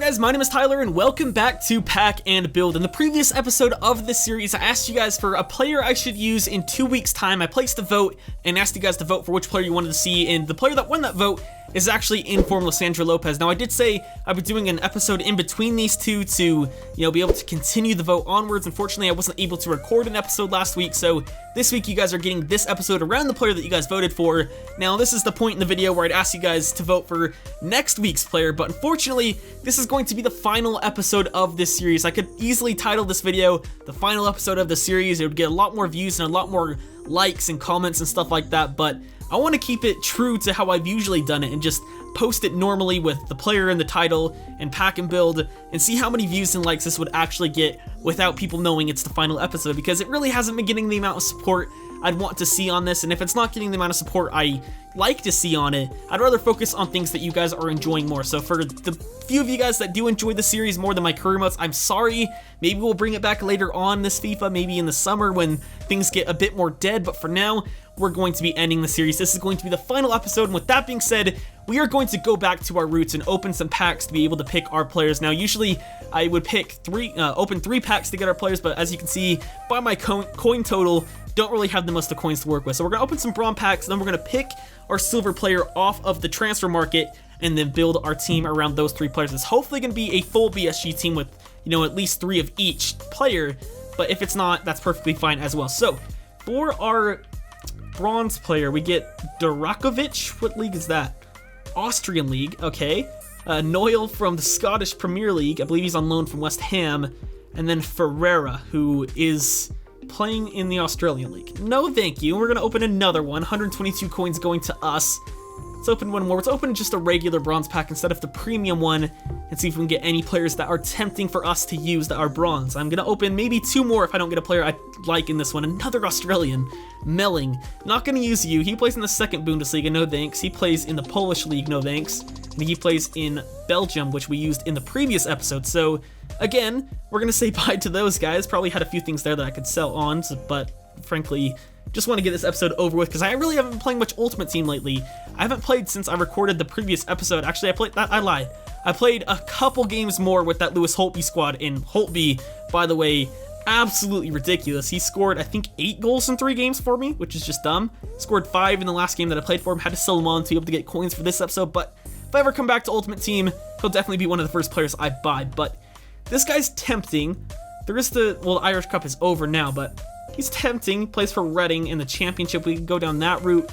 guys, my name is Tyler and welcome back to Pack and Build. In the previous episode of this series, I asked you guys for a player I should use in 2 weeks time. I placed a vote and asked you guys to vote for which player you wanted to see, and the player that won that vote is actually Inform Lisandro Lopez. Now I did say I'd be doing an episode in between these two to, be able to continue the vote onwards. Unfortunately, I wasn't able to record an episode last week, so this week you guys are getting this episode around the player that you guys voted for. Now this is the point in the video where I'd ask you guys to vote for next week's player, but unfortunately this is going to be the final episode of this series. I could easily title this video the final episode of the series. It would get a lot more views and a lot more likes and comments and stuff like that, but I want to keep it true to how I've usually done it and just post it normally with the player in the title and Pack and Build and see how many views and likes this would actually get without people knowing it's the final episode, because it really hasn't been getting the amount of support I'd want to see on this. And if it's not getting the amount of support I like to see on it, I'd rather focus on things that you guys are enjoying more. So for the few of you guys that do enjoy the series more than my career modes, I'm sorry. Maybe we'll bring it back later on this FIFA, maybe in the summer when things get a bit more dead, but for now we're going to be ending the series. This is going to be the final episode, and with that being said, we are going to go back to our roots and open some packs to be able to pick our players. Now usually I would pick open 3 packs to get our players, but as you can see by my coin total, don't really have the most of coins to work with. So we're going to open some bronze packs, then we're going to pick our silver player off of the transfer market and then build our team around those 3 players. It's hopefully going to be a full BSG team with, at least 3 of each player, but if it's not, that's perfectly fine as well. So for our bronze player, we get Durakovic. What league is that? Austrian league, okay. Noyle from the Scottish Premier League. I believe he's on loan from West Ham. And then Ferreira, who is playing in the Australian league. No thank you. We're going to open another one. 122 coins going to us. Let's open one more. Let's open just a regular bronze pack instead of the premium one and see if we can get any players that are tempting for us to use that are bronze. I'm going to open maybe 2 more if I don't get a player I like in this one. Another Australian, Melling. Not going to use you. He plays in the 2nd Bundesliga, no thanks. He plays in the Polish league, no thanks. And he plays in Belgium, which we used in the previous episode. So again, we're going to say bye to those guys. Probably had a few things there that I could sell on, but frankly, just want to get this episode over with because I really haven't been playing much Ultimate Team lately. I haven't played since I recorded the previous episode. Actually, I lied. I played a couple games more with that Lewis Holtby squad, and Holtby, by the way, absolutely ridiculous. He scored, I think, 8 goals in 3 games for me, which is just dumb. Scored 5 in the last game that I played for him. Had to sell him on to be able to get coins for this episode, but if I ever come back to Ultimate Team, he'll definitely be one of the first players I buy. But this guy's tempting. There is the Irish Cup is over now, but he's tempting. He plays for Reading in the Championship. We can go down that route.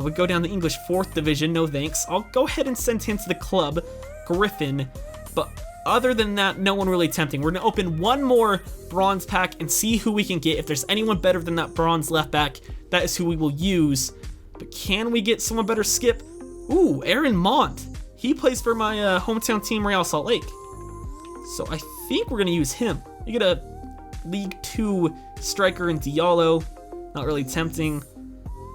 We go down the English 4th Division. No thanks. I'll go ahead and send him to the club, Griffin. But other than that, no one really tempting. We're going to open one more bronze pack and see who we can get. If there's anyone better than that bronze left back, that is who we will use. But can we get someone better? Skip. Ooh, Aaron Mont. He plays for my hometown team, Real Salt Lake. So I think we're going to use him. We get a League 2 striker in Diallo. Not really tempting.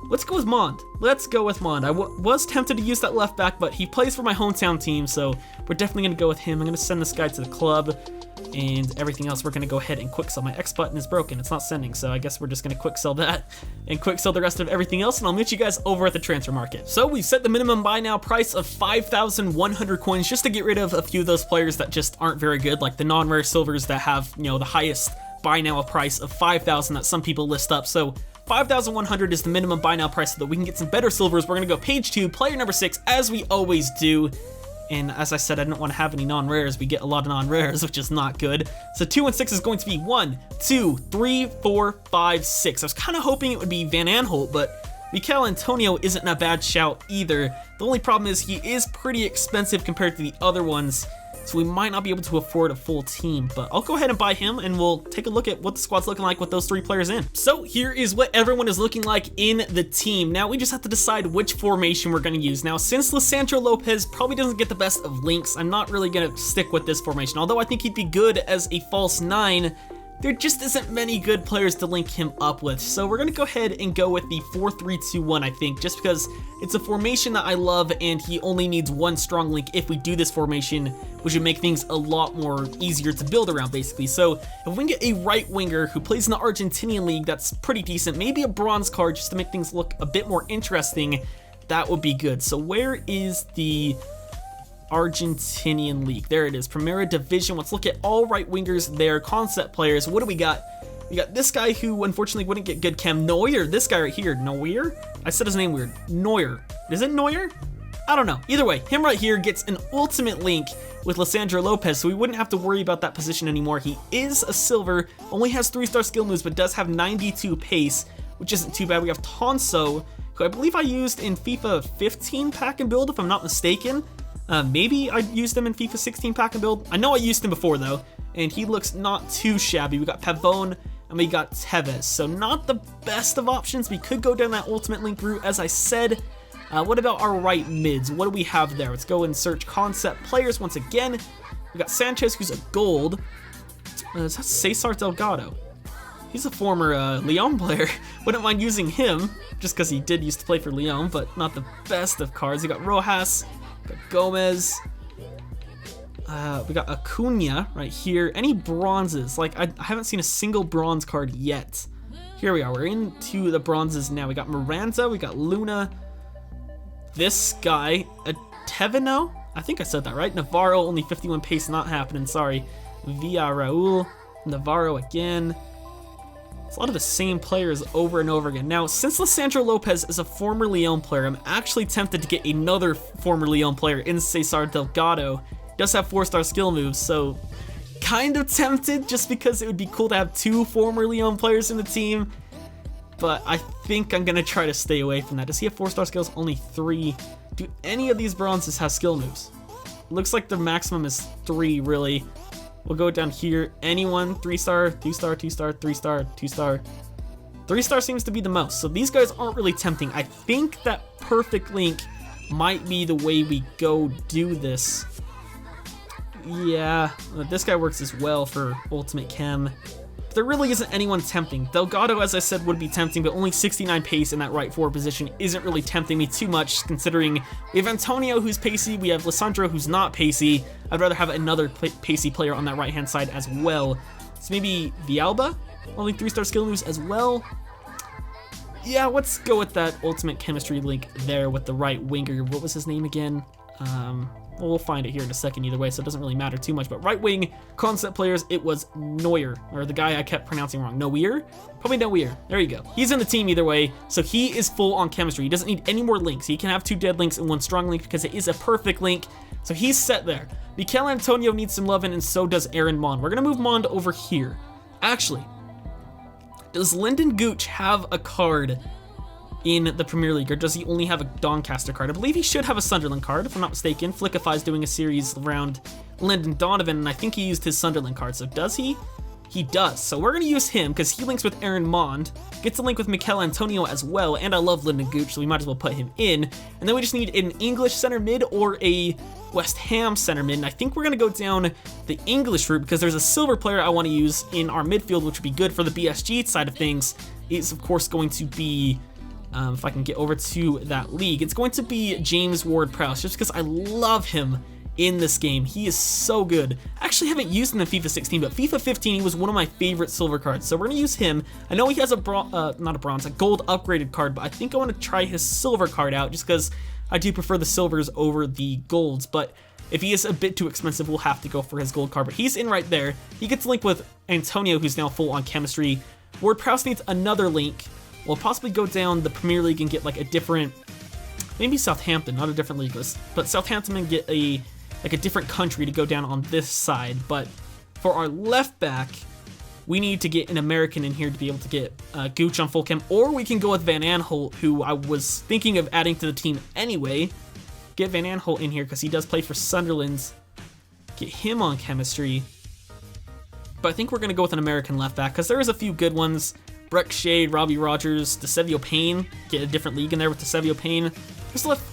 Let's go with Mond. Let's go with Mond. I was tempted to use that left back, but he plays for my hometown team, so we're definitely going to go with him. I'm going to send this guy to the club, and everything else we're going to go ahead and quick sell. My X button is broken. It's not sending, so I guess we're just going to quick sell that and quick sell the rest of everything else, and I'll meet you guys over at the transfer market. So we've set the minimum buy now price of 5,100 coins just to get rid of a few of those players that just aren't very good, like the non-rare silvers that have, the highest buy now price of 5,000 that some people list up. So 5,100 is the minimum buy now price so that we can get some better silvers. We're going to go page 2, player number 6, as we always do. And as I said, I didn't want to have any non-rares. We get a lot of non-rares, which is not good. So 2 and 6 is going to be 1, 2, 3, 4, 5, 6. I was kind of hoping it would be Van Aanholt, but Mikel Antonio isn't a bad shout either. The only problem is he is pretty expensive compared to the other ones, so we might not be able to afford a full team, but I'll go ahead and buy him and we'll take a look at what the squad's looking like with those 3 players in. So here is what everyone is looking like in the team. Now we just have to decide which formation we're going to use. Now since Lisandro Lopez probably doesn't get the best of links, I'm not really going to stick with this formation, although I think he'd be good as a false 9. There just isn't many good players to link him up with, so we're going to go ahead and go with the 4-3-2-1, I think, just because it's a formation that I love and he only needs 1 strong link if we do this formation, which would make things a lot more easier to build around, basically. So if we can get a right winger who plays in the Argentinian league that's pretty decent, maybe a bronze card just to make things look a bit more interesting, that would be good. So where is the Argentinian league. There it is, Primera Division. Let's look at all right wingers there, concept players. What do we got? We got this guy who unfortunately wouldn't get good chem. Neuer, this guy right here. Neuer? I said his name weird. Neuer. Is it Neuer? I don't know. Either way, him right here gets an ultimate link with Lisandro Lopez, so we wouldn't have to worry about that position anymore. He is a silver, only has 3-star skill moves, but does have 92 pace, which isn't too bad. We have Tonso, who I believe I used in FIFA 15 pack and build, if I'm not mistaken. Maybe I used him in FIFA 16 pack and build. I know I used him before though, and he looks not too shabby. We got Pavone, and we got Tevez, so not the best of options. We could go down that ultimate link route, as I said. What about our right mids? What do we have there? Let's go and search concept players once again. We got Sanchez, who's a gold. Is that Cesar Delgado? He's a former Lyon player. Wouldn't mind using him, just because he did used to play for Lyon, but not the best of cards. We got Rojas, we got Gomez. We got Acuna right here. Any bronzes? Like, I haven't seen a single bronze card yet. Here we are. We're into the bronzes now. We got Miranda. We got Luna. This guy, Tevino? I think I said that right. Navarro, only 51 pace, not happening. Sorry. Villarreal. Navarro again. It's a lot of the same players over and over again. Now, since Lisandro Lopez is a former Lyon player, I'm actually tempted to get another former Lyon player in Cesar Delgado. Does have 4-star skill moves, so kind of tempted just because it would be cool to have 2 former Lyon players in the team, but I think I'm gonna try to stay away from that. Does he have 4-star skills? Only 3. Do any of these bronzes have skill moves? Looks like the maximum is 3, really. We'll go down here. Anyone? 3-star, 2-star, 2-star, 3-star, 2-star. 3-star seems to be the most, so these guys aren't really tempting. I think that perfect link might be the way we go do this. Yeah, this guy works as well for Ultimate Chem. But there really isn't anyone tempting. Delgado, as I said, would be tempting, but only 69 pace in that right forward position isn't really tempting me too much, considering we have Antonio, who's pacey, we have Lisandro, who's not pacey. I'd rather have another pacey player on that right-hand side as well. So maybe Villalba? Only 3-star skill moves as well. Yeah, let's go with that Ultimate Chemistry link there with the right winger. What was his name again? Well, we'll find it here in a second either way, so it doesn't really matter too much. But right wing concept players, it was Neuer, or the guy I kept pronouncing wrong. Neuer? Probably Neuer. There you go. He's in the team either way, so he is full on chemistry. He doesn't need any more links. He can have 2 dead links and 1 strong link because it is a perfect link. So he's set there. Mikel Antonio needs some loving, and so does Aaron Mond. We're going to move Mond over here. Actually, does Lyndon Gooch have a card in the Premier League, or does he only have a Doncaster card? I believe he should have a Sunderland card, if I'm not mistaken. Flickify's doing a series around Lyndon Donovan, and I think he used his Sunderland card, so does he? He does, so we're going to use him, because he links with Aaron Mond, gets a link with Mikel Antonio as well, and I love Lyndon Gooch, so we might as well put him in. And then we just need an English center mid or a West Ham center mid, and I think we're going to go down the English route, because there's a silver player I want to use in our midfield, which would be good for the BSG side of things. It's, of course, going to be... if I can get over to that league, it's going to be James Ward-Prowse, just because I love him in this game. He is so good. I actually haven't used him in FIFA 16, but FIFA 15, he was one of my favorite silver cards, so we're going to use him. I know he has a gold upgraded card, but I think I want to try his silver card out, just because I do prefer the silvers over the golds, but if he is a bit too expensive, we'll have to go for his gold card, but he's in right there. He gets linked with Antonio, who's now full on chemistry. Ward-Prowse needs another link. We'll possibly go down the Premier League and get like a different, maybe Southampton, not a different league list, but Southampton and get a different country to go down on this side. But for our left back, we need to get an American in here to be able to get Gooch on full chem, or we can go with Van Aanholt, who I was thinking of adding to the team anyway. Get Van Aanholt in here because he does play for Sunderland. Get him on chemistry. But I think we're going to go with an American left back because there is a few good ones. Breck Shade, Robbie Rogers, DeSevio Payne. Get a different league in there with DeSevio Payne.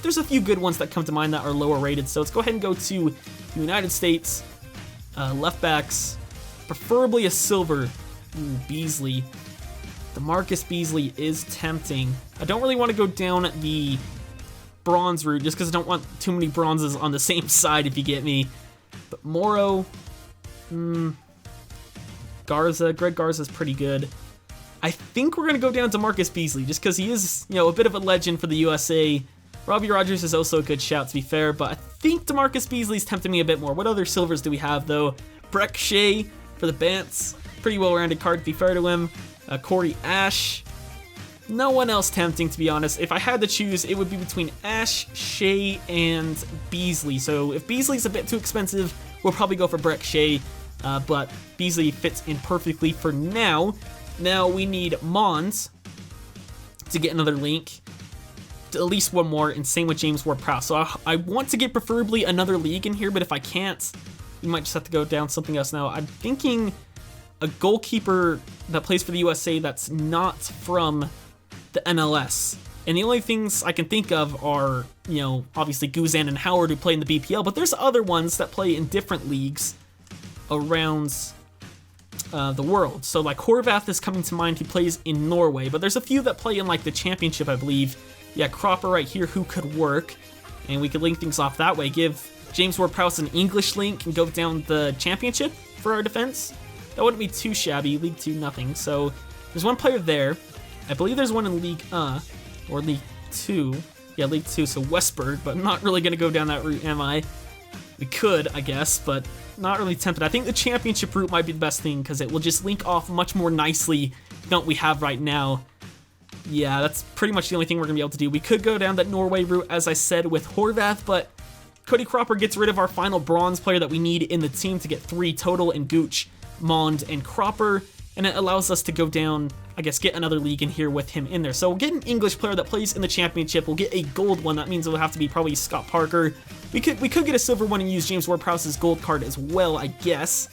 There's a few good ones that come to mind that are lower rated, so let's go ahead and go to the United States. Left backs, preferably a silver. Ooh, Beasley. DeMarcus Beasley is tempting. I don't really want to go down the bronze route just because I don't want too many bronzes on the same side, if you get me. But Morrow, Garza, Greg Garza's pretty good. I think we're going to go down to Marcus Beasley just because he is, a bit of a legend for the USA. Robbie Rogers is also a good shout, to be fair, but I think DeMarcus Beasley's tempting me a bit more. What other silvers do we have, though? Breck Shea for the Bants. Pretty well-rounded card, to be fair to him. Corey Ash. No one else tempting, to be honest. If I had to choose, it would be between Ash, Shea, and Beasley. So if Beasley's a bit too expensive, we'll probably go for Breck Shea, but Beasley fits in perfectly for now. Now we need Mons to get another link. At least one more, and same with James Ward-Prowse. So I want to get preferably another league in here, but if I can't, we might just have to go down something else. Now, I'm thinking a goalkeeper that plays for the USA that's not from the MLS. And the only things I can think of are, you know, obviously Guzan and Howard who play in the BPL, but there's other ones that play in different leagues around the world. So like Horvath is coming to mind, he plays in Norway, but there's a few that play in like the championship, I believe. Yeah, Cropper right here, who could work, and we could link things off that way. Give James Ward-Prowse an English link and go down the championship for our defense. That wouldn't be too shabby. League 2, nothing. So there's one player there. I believe there's one in League or League 2. Yeah, League 2, so Westburg, but I'm not really going to go down that route, am I? We could, I guess, but not really tempted. I think the championship route might be the best thing because it will just link off much more nicely than what we have right now. Yeah, that's pretty much the only thing we're going to be able to do. We could go down that Norway route, as I said, with Horvath, but Cody Cropper gets rid of our final bronze player that we need in the team to get 3 total in Gooch, Mond, and Cropper, and it allows us to go down, I guess, get another league in here with him in there. So we'll get an English player that plays in the championship. We'll get a gold one. That means it'll have to be probably Scott Parker. We could get a silver one and use James Ward-Prowse's gold card as well, I guess.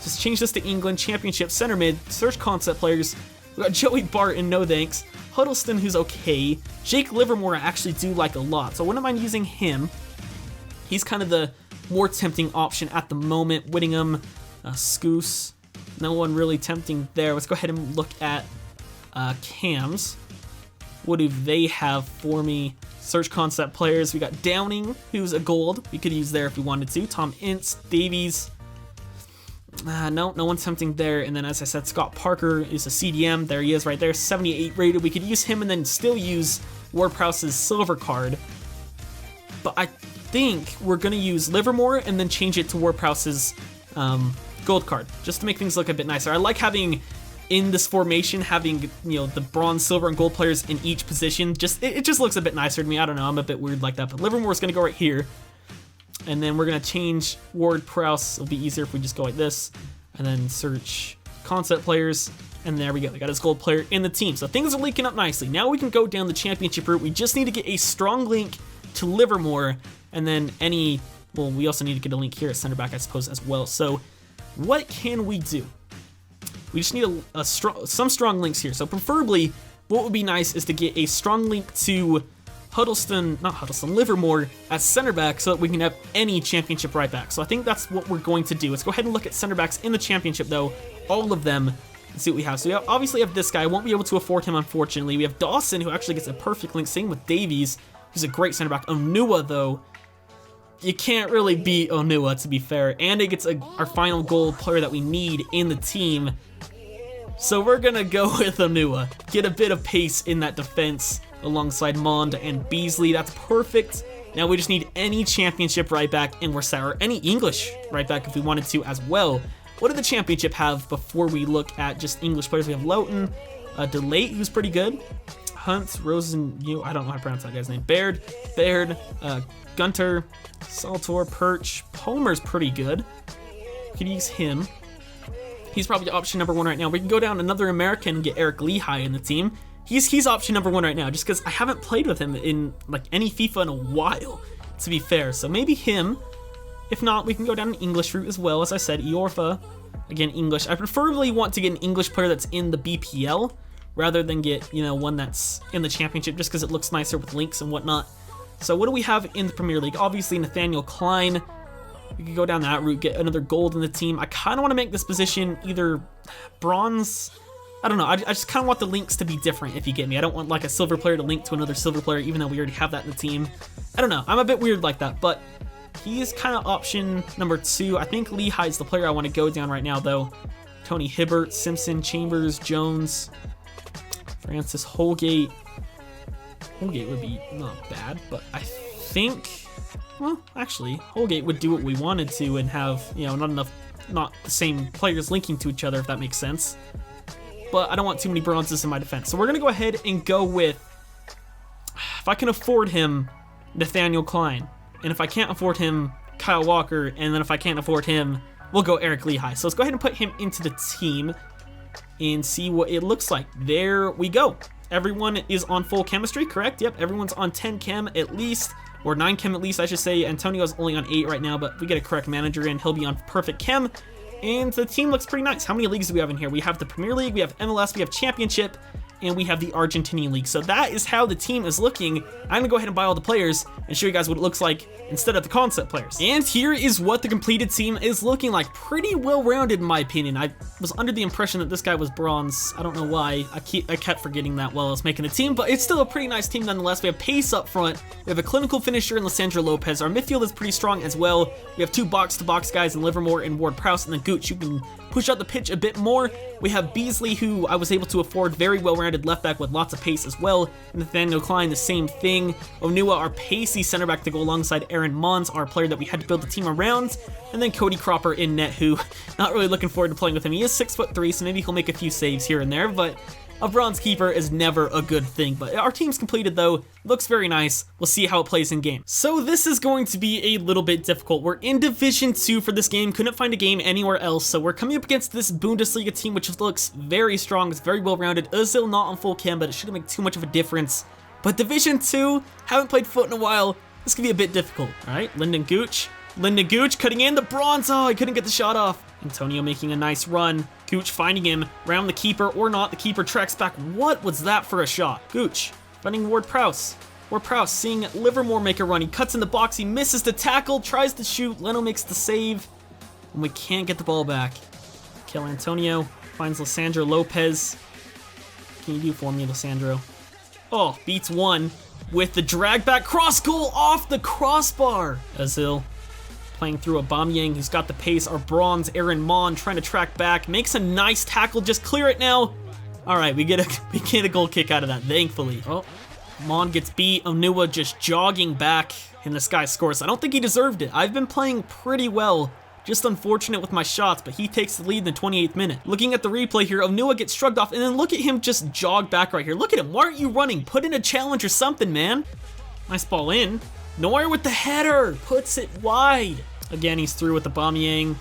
Just change this to England, championship, center mid, search concept players. We got Joey Barton, no thanks. Huddleston, who's okay. Jake Livermore I actually do like a lot, so I wouldn't mind using him. He's kind of the more tempting option at the moment. Whittingham, Scoose, no one really tempting there. Let's go ahead and look at cams. What do they have for me? Search concept players. We got Downing, who's a gold. We could use there if we wanted to. Tom Ince, Davies. No one's tempting there. And then, as I said, Scott Parker is a CDM. There he is right there, 78 rated. We could use him and then still use Ward-Prowse's silver card. But I think we're going to use Livermore and then change it to Ward-Prowse's gold card, just to make things look a bit nicer. I like having, in this formation, having, you know, the bronze, silver, and gold players in each position. It just looks a bit nicer to me. I don't know, I'm a bit weird like that. But Livermore's going to go right here. And then we're going to change Ward-Prowse. It'll be easier if we just go like this. And then search concept players. And there we go. We got his gold player in the team. So things are linking up nicely. Now we can go down the championship route. We just need to get a strong link to Livermore. And then well, we also need to get a link here at center back, I suppose, as well. So what can we do? We just need some strong links here. So preferably, what would be nice is to get a strong link to Livermore at center back so that we can have any championship right back. So I think that's what we're going to do. Let's go ahead and look at center backs in the championship, though. All of them. Let's see what we have. So we obviously have this guy. I won't be able to afford him, unfortunately. We have Dawson, who actually gets a perfect link. Same with Davies, who's a great center back. Onua, though, you can't really beat Onua, to be fair. And it gets our final goal player that we need in the team. So we're going to go with Onua. Get a bit of pace in that defense alongside Mond and Beasley. That's perfect. Now we just need any championship right back, and we're set, or any English right back if we wanted to as well. What do the championship have before we look at just English players? We have Loughton, DeLate, who's pretty good. Hunt, Rosen, I don't know how to pronounce that guy's name. Baird, Gunter, Saltor, Perch. Palmer's pretty good. Could use him. He's probably option number 1 right now. We can go down another American and get Eric Lehigh in the team. He's option number 1 right now, just because I haven't played with him in like any FIFA in a while, to be fair. So maybe him. If not, we can go down an English route as well. As I said, Iorfa, again, English. I preferably want to get an English player that's in the BPL rather than get, one that's in the championship, just because it looks nicer with links and whatnot. So what do we have in the Premier League? Obviously, Nathaniel Klein. We could go down that route, get another gold in the team. I kind of want to make this position either bronze. I don't know. I just kind of want the links to be different, if you get me. I don't want like a silver player to link to another silver player, even though we already have that in the team. I don't know. I'm a bit weird like that, but he is kind of option number 2. I think Lehigh's the player I want to go down right now, though. Tony Hibbert, Simpson, Chambers, Jones, Francis Holgate. Holgate would be not bad, but I think, well, actually, Holgate would do what we wanted to and have, you know, not the same players linking to each other, if that makes sense. But I don't want too many bronzes in my defense. So we're going to go ahead and go with, if I can afford him, Nathaniel Klein. And if I can't afford him, Kyle Walker. And then if I can't afford him, we'll go Eric Lehigh. So let's go ahead and put him into the team and see what it looks like. There we go. Everyone is on full chemistry, correct? Yep, everyone's on 10 chem at least, or 9 chem at least, I should say. Antonio's only on 8 right now, but we get a correct manager in, he'll be on perfect chem. And the team looks pretty nice. How many leagues do we have in here? We have the Premier League, we have MLS, we have Championship, and we have the Argentinian League. So that is how the team is looking. I'm gonna go ahead and buy all the players and show you guys what it looks like instead of the concept players. And here is what the completed team is looking like. Pretty well-rounded in my opinion. I was under the impression that this guy was bronze. I don't know why. I kept forgetting that while I was making the team, but it's still a pretty nice team nonetheless. We have pace up front. We have a clinical finisher in Lisandro Lopez. Our midfield is pretty strong as well. We have 2 box-to-box guys in Livermore and Ward-Prowse, and then Gooch, who can push out the pitch a bit more. We have Beasley, who I was able to afford, very well-rounded left back with lots of pace as well. Nathaniel Klein, the same thing. Onua, our pacey center back to go alongside Aaron Mons, our player that we had to build the team around. And then Cody Cropper in net, who not really looking forward to playing with him. He is 6'3", so maybe he'll make a few saves here and there, but a bronze keeper is never a good thing. But our team's completed though, looks very nice. We'll see how it plays in game. So this is going to be a little bit difficult. We're in Division 2 for this game, couldn't find a game anywhere else, so we're coming up against this Bundesliga team, which looks very strong, it's very well-rounded. Ozil not on full chem, but it shouldn't make too much of a difference. But Division 2, haven't played foot in a while, this could be a bit difficult. All right, Lyndon Gooch cutting in the bronze. Oh, I couldn't get the shot off. Antonio making a nice run. Gooch finding him, round the keeper or not. The keeper tracks back. What was that for a shot? Gooch finding Ward-Prowse. Ward-Prowse seeing Livermore make a run. He cuts in the box. He misses the tackle, tries to shoot. Leno makes the save, and we can't get the ball back. Kill Antonio finds Lisandro Lopez. What can you do for me, Lisandro? Oh, beats one with the drag back cross goal off the crossbar. Ozil playing through Aubameyang, who's got the pace. Our bronze Aaron Mon trying to track back, makes a nice tackle. Just clear it now. All right, we get a goal kick out of that, thankfully. Oh, Mon gets beat. Onua just jogging back, and this guy scores. I don't think he deserved it. I've been playing pretty well. Just unfortunate with my shots, but he takes the lead in the 28th minute. Looking at the replay here, Onua gets shrugged off, and then look at him just jog back right here. Look at him. Why aren't you running? Put in a challenge or something, man. Nice ball in. Neuer with the header. Puts it wide. Again, he's through with Aubameyang.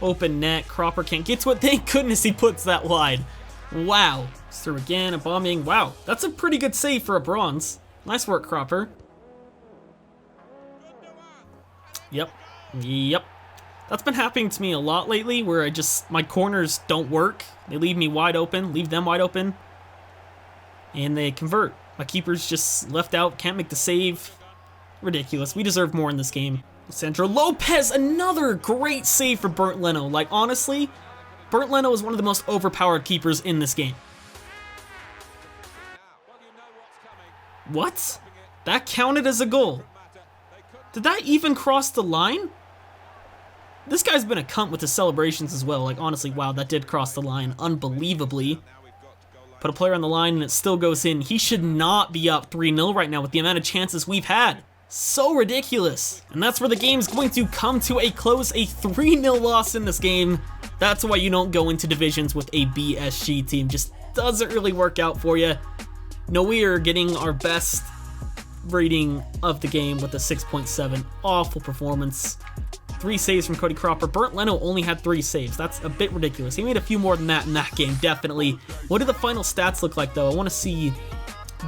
Open net. Cropper can't get to it. Thank goodness he puts that wide. Wow. He's through again. Aubameyang. Wow. That's a pretty good save for a bronze. Nice work, Cropper. Yep. That's been happening to me a lot lately, where my corners don't work. They leave me wide open, leave them wide open, and they convert. My keeper's just left out, can't make the save. Ridiculous. We deserve more in this game. Lisandro Lopez, another great save for Bernd Leno. Like, honestly, Bernd Leno is one of the most overpowered keepers in this game. What? That counted as a goal. Did that even cross the line? This guy's been a cunt with his celebrations as well. Like, honestly, wow, that did cross the line unbelievably. Put a player on the line and it still goes in. He should not be up 3-0 right now with the amount of chances we've had. So ridiculous. And that's where the game's going to come to a close. A 3-0 loss in this game. That's why you don't go into divisions with a BSG team. Just doesn't really work out for you. No, we are getting our best rating of the game with a 6.7. Awful performance. 3 saves from Cody Cropper. Bernd Leno only had 3 saves. That's a bit ridiculous. He made a few more than that in that game, definitely. What do the final stats look like, though? I want to see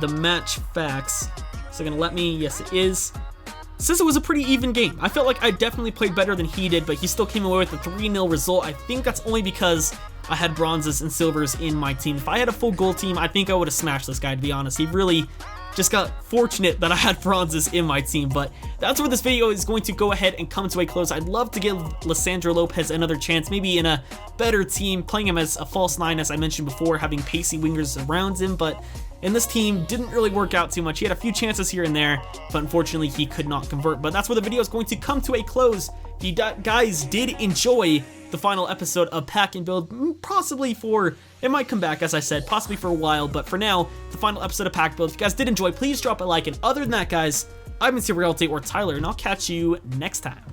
the match facts. Is it going to let me? Yes, it is. It says it was a pretty even game. I felt like I definitely played better than he did, but he still came away with a 3-0 result. I think that's only because I had bronzes and silvers in my team. If I had a full gold team, I think I would have smashed this guy, to be honest. He really just got fortunate that I had bronzes in my team, but that's where this video is going to go ahead and come to a close. I'd love to give Lisandro Lopez another chance, maybe in a better team, playing him as a false 9, as I mentioned before, having pacey wingers around him, but in this team, didn't really work out too much. He had a few chances here and there, but unfortunately, he could not convert. But that's where the video is going to come to a close. If you guys did enjoy the final episode of Pack and Build, possibly for, it might come back, as I said, possibly for a while, but for now, the final episode of Pack Build. If you guys did enjoy, please drop a like, and other than that, guys, I've been TRayALLDay or Tyler, and I'll catch you next time.